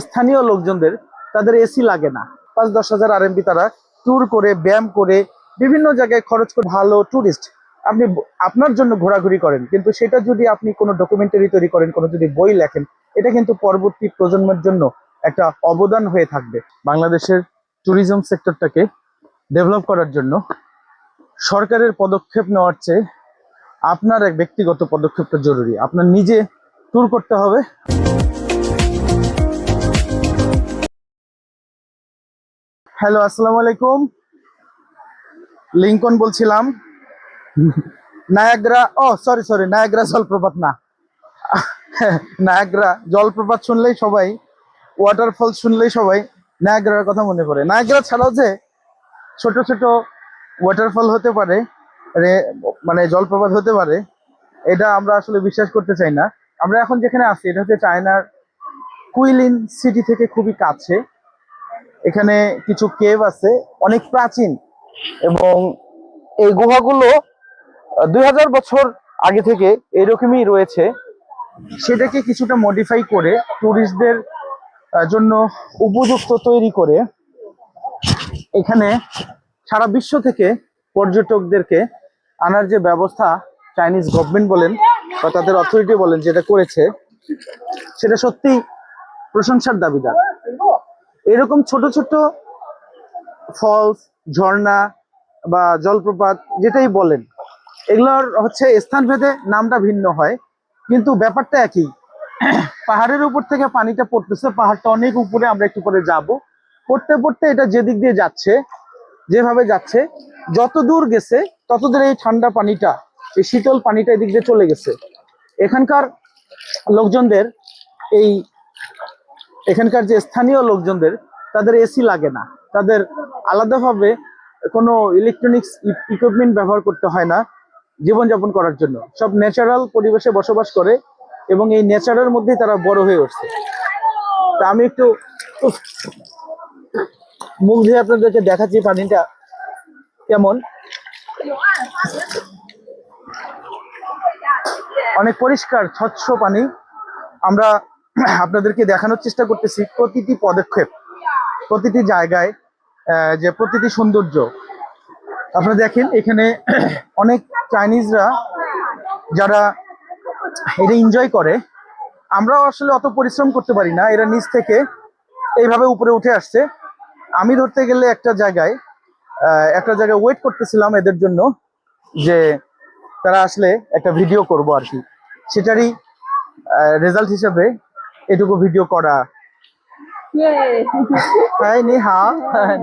স্থানীয় লোকজনদের তাদের এসি লাগে না। 5-10 হাজার আরএমবি তারা ট্যুর করে ব্যায়াম করে বিভিন্ন জায়গায় খরচ করে ভালো ট্যুরিস্ট আপনি আপনার জন্য ঘোরাঘুরি করেন, কিন্তু সেটা যদি আপনি কোনো ডকুমেন্টারি তৈরি করেন, কোনো যদি বই লেখেন, এটা কিন্তু পরবর্তী প্রজন্মের জন্য একটা অবদান হয়ে থাকবে। বাংলাদেশের ট্যুরিজম সেক্টরটাকে ডেভেলপ করার জন্য সরকারের পদক্ষেপ নেওয়ার চেয়ে আপনার এক ব্যক্তিগত পদক্ষেপটা জরুরি। আপনার নিজে ট্যুর করতে হবে। হ্যালো, আসসালামু আলাইকুম। লিঙ্কন বলছিলাম। নায়াগ্রা, সরি, নায়াগ্রা জলপ্রপাত না। নায়াগ্রা জলপ্রপাত শুনলেই সবাই, ওয়াটারফল শুনলেই সবাই নায়াগ্রার কথা মনে পড়ে। নায়াগ্রা ছাড়াও যে ছোট ছোট ওয়াটারফল হতে পারে, মানে জলপ্রপাত হতে পারে, এটা আমরা আসলে বিশ্বাস করতে চাই না। আমরা এখন যেখানে আছি এটা হচ্ছে চায়নার কুইলিন সিটি থেকে খুবই কাছে। এখানে কিছু কেভ আছে, অনেক প্রাচীন, এবং এই গুহাগুলো 2000 বছর আগে থেকে এরকমই রয়েছে। সেটাকে কিছুটা মডিফাই করে ট্যুরিস্টদের জন্য উপযুক্ত তৈরি করে এখানে সারা বিশ্ব থেকে পর্যটকদেরকে আনার যে ব্যবস্থা চাইনিজ গভর্নমেন্ট বলেন বা তাদের অথরিটি বলেন যেটা করেছে, সেটা সত্যি প্রশংসার দাবিদার। এরকম ছোট ছোট ফলস, ঝর্ণা বা জলপ্রপাত যেটাই বলেন, এগুলোর হচ্ছে স্থানভেদে নামটা ভিন্ন হয়, কিন্তু ব্যাপারটা একই। পাহাড়ের উপর থেকে পানিটা পড়তেছে, পাহাড়টা অনেক উপরে, আমরা একটু পরে যাব। পড়তে পড়তে এটা যেদিক দিয়ে যাচ্ছে, যেভাবে যাচ্ছে, যত দূর গেছে তত দূর এই ঠান্ডা পানিটা, এই শীতল পানিটা এদিক দিয়ে চলে গেছে। এখানকার লোকজনদের, এই এখানকার যে স্থানীয় লোকজনদের তাদের এসি লাগে না, তাদের আলাদাভাবে কোনো ইলেকট্রনিক্স ইকুইপমেন্ট ব্যবহার করতে হয় না জীবনযাপন করার জন্য। সব ন্যাচারাল পরিবেশে বসবাস করে এবং এই নেচারের মধ্যেই তারা বড় হয়ে উঠছে। তা আমি একটু মুখ দিয়ে আপনাদেরকে দেখাচ্ছি পানিটা কেমন। অনেক পরিষ্কার স্বচ্ছ পানি। আমরা আপনাদেরকে দেখানোর চেষ্টা করতেছি প্রতিটি পদক্ষেপ, প্রতিটি জায়গায় যে প্রতিটি সৌন্দর্য। আপনারা দেখেন এখানে অনেক চাইনিজরা যারা এটা এনজয় করে, আমরাও আসলে অত পরিশ্রম করতে পারি না, এরা নিচ থেকে এইভাবে উপরে উঠে আসছে। আমি ধরতে গেলে একটা জায়গায় ওয়েট করতেছিলাম এদের জন্য, যে তারা আসলে একটা ভিডিও করব আর কি, সেটারই রেজাল্ট হিসেবে এটুকু ভিডিও করা। হ্যাঁ, নি হাও,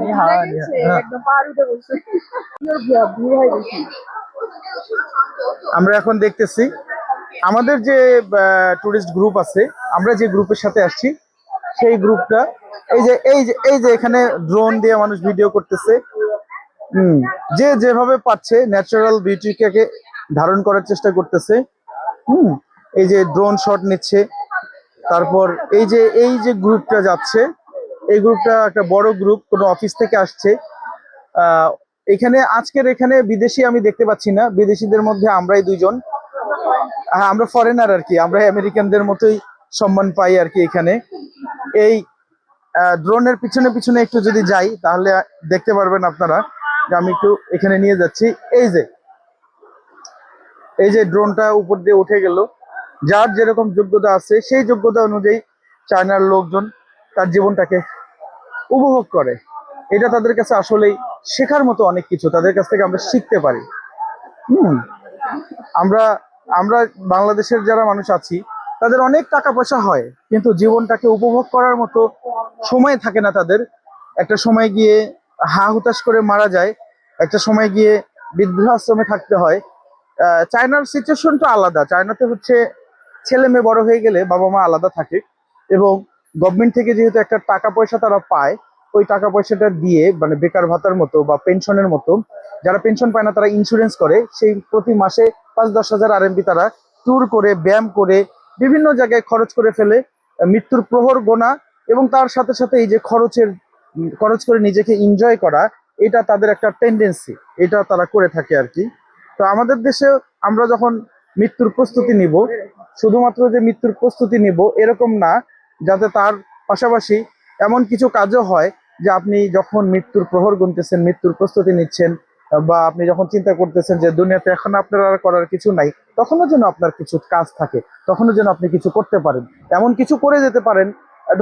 নি হাও, নি হাও। আমরা এখন দেখতেছি আমাদের যে টুরিস্ট গ্রুপ আছে, আমরা যে গ্রুপের সাথে আসছি সেই গ্রুপটা এই যে এখানে ড্রোন দিয়ে মানুষ ভিডিও করতেছে। যে যেভাবে পাচ্ছে ন্যাচারাল বিউটিটাকে ধারণ করার চেষ্টা করতেছে। এই যে ড্রোন শট নিচ্ছে। তারপর এই যে গ্রুপটা যাচ্ছে, এই গ্রুপটা একটা বড় গ্রুপ, কোনো অফিস থেকে আসছে। এখানে বিদেশি আমি দেখতে পাচ্ছি না, বিদেশিদের মধ্যে আমরাই দুইজন। হ্যাঁ, আমরা ফরেনার আর কি, আমরা আমেরিকানদের মতোই সম্মান পাই আর কি এখানে। এই ড্রোনের পিছনে পিছনে একটু যদি যাই তাহলে দেখতে পারবেন আপনারা যে আমি একটু এখানে নিয়ে যাচ্ছি। এই যে ড্রোনটা উপর দিয়ে উঠে গেল, যার যেরকম যোগ্যতা আছে সেই যোগ্যতা অনুযায়ী চায়নার লোকজন তার জীবনটাকে উপভোগ করে। এটা তাদের কাছে আসলেই শেখার মতো অনেক কিছু, তাদের কাছ থেকে আমরা শিখতে পারি। আমরা আমরা বাংলাদেশের যারা মানুষ আছি তাদের অনেক টাকা পয়সা হয়, কিন্তু জীবনটাকে উপভোগ করার মতো সময় থাকে না তাদের। একটা সময় গিয়ে হা হুতাশ করে মারা যায়, একটা সময় গিয়ে বৃদ্ধাশ্রমে থাকতে হয়। চায়নার সিচুয়েশনটা আলাদা। চায়নাতে হচ্ছে ছেলে মেয়ে বড় হয়ে গেলে বাবা মা আলাদা থাকে, এবং গভর্নমেন্ট থেকে যেহেতু একটা টাকা পয়সা তারা পায়, ওই টাকা পয়সাটা দিয়ে মানে বেকার ভাতার মতো বা পেনশনের মতো, যারা পেনশন পায় না তারা ইন্স্যুরেন্স করে, সেই প্রতি মাসে 5-10 হাজার আরএমবি তারা ট্যুর করে ব্যায়াম করে বিভিন্ন জায়গায় খরচ করে ফেলে। মৃত্যুর প্রহর গোনা এবং তার সাথে সাথে এই যে খরচ করে নিজেকে এনজয় করা, এটা তাদের একটা টেন্ডেন্সি, এটা তারা করে থাকে আর কি। তো আমাদের দেশে আমরা যখন মৃত্যুর প্রস্তুতি নিব, শুধুমাত্র যে মৃত্যুর প্রস্তুতি নিব এরকম না, যাতে তার পাশাপাশি এমন কিছু কাজও হয় যে আপনি যখন মৃত্যুর প্রহর গুনতেছেন, মৃত্যুর প্রস্তুতি নিচ্ছেন, বা আপনি যখন চিন্তা করতেছেন যে দুনিয়াতে এখন আপনার আর করার কিছু নাই, তখনও যেন আপনার কিছু কাজ থাকে, তখনও যেন আপনি কিছু করতে পারেন, এমন কিছু করে যেতে পারেন।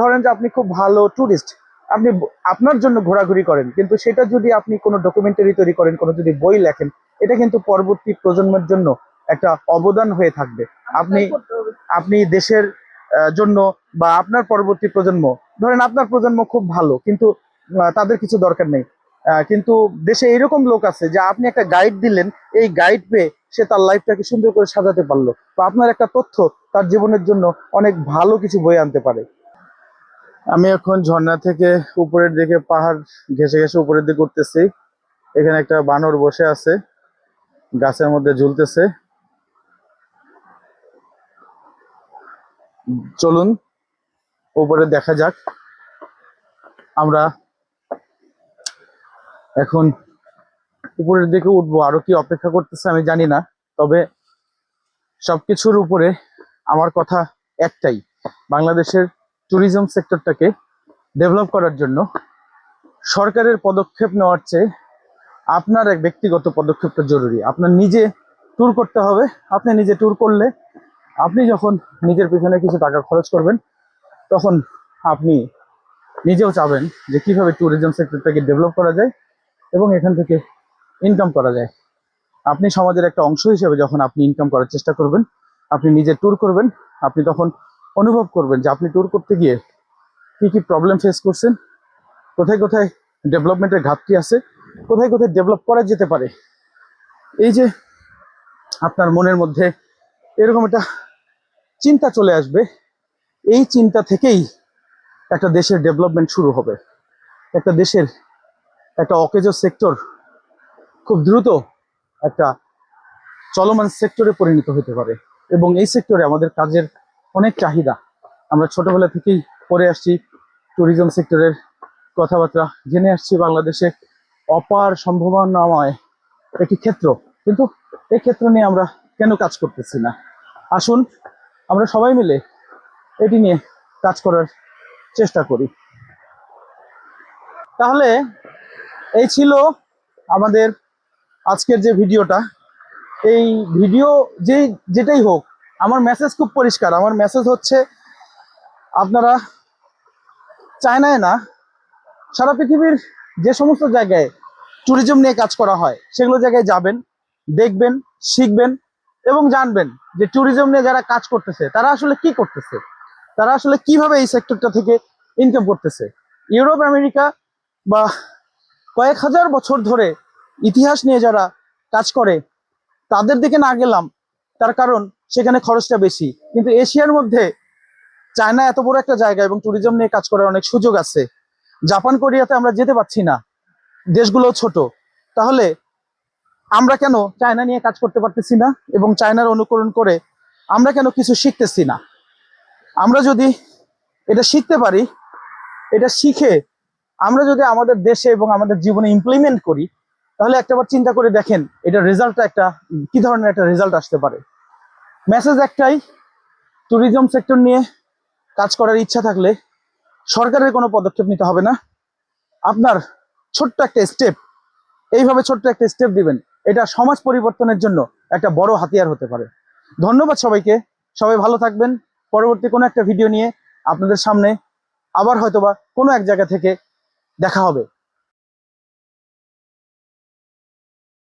ধরেন যে আপনি খুব ভালো ট্যুরিস্ট, আপনি আপনার জন্য ঘোরাঘুরি করেন, কিন্তু সেটা যদি আপনি কোনো ডকুমেন্টারি তৈরি করেন, কোনো যদি বই লেখেন, এটা কিন্তু পরবর্তী প্রজন্মের জন্য একটা অবদান হয়ে থাকবে। আপনি আপনি দেশের জন্য, বা আপনার পরবর্তী প্রজন্ম, ধরেন আপনার প্রজন্ম খুব ভালো কিন্তু তাদের কিছু দরকার নেই, কিন্তু দেশে এরকম লোক আছে যে আপনি একটা গাইড দিলেন, এই গাইড পেয়ে সে তার লাইফটাকে সুন্দর করে সাজাতে পারলো, বা আপনার একটা তথ্য তার জীবনের জন্য অনেক ভালো কিছু বয়ে আনতে পারে। আমি এখন ঝর্ণা থেকে উপরের দিকে পাহাড় ঘেঁষে ঘেঁষে উপরের দিকে উঠতেছি। এখানে একটা বানর বসে আছে, গাছের মধ্যে ঝুলতেছে। চলুন উপরে দেখা যাক। আমরা এখন উপরের দিকে উঠবো, আরো কি অপেক্ষা করতেছে আমি জানি না। তবে সবকিছুর উপরে আমার কথা একটাই, বাংলাদেশের ট্যুরিজম সেক্টরটাকে ডেভেলপ করার জন্য সরকারের পদক্ষেপ নেওয়ার চেয়ে আপনার এক ব্যক্তিগত পদক্ষেপটা জরুরি। আপনার নিজে ট্যুর করতে হবে। আপনি নিজে ট্যুর করলে, আপনি যখন নিজের পিছনে কিছু টাকা খরচ করবেন, তখন আপনি নিজেও চাবেন যে কিভাবে ট্যুরিজম সেক্টরটাকে ডেভেলপ করা যায় এবং এখান থেকে ইনকাম করা যায়। আপনি সমাজের একটা অংশ হিসেবে যখন আপনি ইনকাম করার চেষ্টা করবেন, আপনি নিজে ট্যুর করবেন, আপনি তখন অনুভব করবেন যে আপনি ট্যুর করতে গিয়ে কি কি প্রবলেম ফেস করছেন, কোথায় কোথায় ডেভেলপমেন্টের ঘাটতি আছে, কোথায় কোথায় ডেভেলপ করা যেতে পারে। এই যে আপনার মনের মধ্যে এরকম একটা চিন্তা চলে আসবে, এই চিন্তা থেকেই একটা দেশের ডেভেলপমেন্ট শুরু হবে। একটা দেশের একটা অকেজো সেক্টর খুব দ্রুত একটা চলমান সেক্টরে পরিণত হতে পারে, এবং এই সেক্টরে আমাদের কাজের অনেক চাহিদা। আমরা ছোটবেলা থেকেই পড়ে আসছি ট্যুরিজম সেক্টরের কথাবার্তা, জেনে আসছি বাংলাদেশে অপার সম্ভাবনাময় একটি ক্ষেত্র, কিন্তু এই ক্ষেত্র নিয়ে আমরা কেন কাজ করতেছি না? আসুন আমরা সবাই মিলে এটি নিয়ে কাজ করার চেষ্টা করি। তাহলে এই ছিল আমাদের আজকের যে ভিডিওটা। এই ভিডিও যেটাই হোক, আমার মেসেজ খুব পরিষ্কার। আমার মেসেজ হচ্ছে, আপনারা চায়নায় না, সারা পৃথিবীর যে সমস্ত জায়গায় ট্যুরিজম নিয়ে কাজ করা হয় সেগুলো জায়গায় যাবেন, দেখবেন, শিখবেন এবং জানবেন যে ট্যুরিজম নিয়ে যারা কাজ করতেছে তারা আসলে কি করতেছে, তারা আসলে কিভাবে এই সেক্টরটা থেকে ইনকাম করতেছে। ইউরোপ, আমেরিকা বা কয়েক হাজার বছর ধরে ইতিহাস নিয়ে যারা কাজ করে তাদের দিকে না গেলাম, তার কারণ সেখানে খরচটা বেশি। কিন্তু এশিয়ার মধ্যে চায়না এত বড় একটা জায়গা এবং ট্যুরিজম নিয়ে কাজ করার অনেক সুযোগ আছে। জাপান, কোরিয়াতে আমরা যেতে পারছি না, দেশগুলো ছোট। তাহলে আমরা কেন চায়না নিয়ে কাজ করতে পারতেছি না, এবং চায়নার অনুকরণ করে আমরা কেন কিছু শিখতেছি না? আমরা যদি এটা শিখতে পারি, এটা শিখে আমরা যদি আমাদের দেশে এবং আমাদের জীবনে ইমপ্লিমেন্ট করি, তাহলে একটাবার চিন্তা করে দেখেন এটা রেজাল্টটা একটা কি ধরনের একটা রেজাল্ট আসতে পারে। মেসেজ একটাই, ট্যুরিজম সেক্টর নিয়ে কাজ করার ইচ্ছা থাকলে সরকারের কোনো পদক্ষেপ নিতে হবে না। আপনার ছোট্ট একটা স্টেপ, এইভাবে ছোট্ট একটা স্টেপ দিবেন, এটা সমাজ পরিবর্তনের জন্য একটা বড় হাতিয়ার হতে পারে। ধন্যবাদ সবাইকে, সবাই ভালো থাকবেন। পরবর্তী কোনো একটা ভিডিও নিয়ে আপনাদের সামনে আবার হয়তোবা কোনো এক জায়গা থেকে দেখা হবে।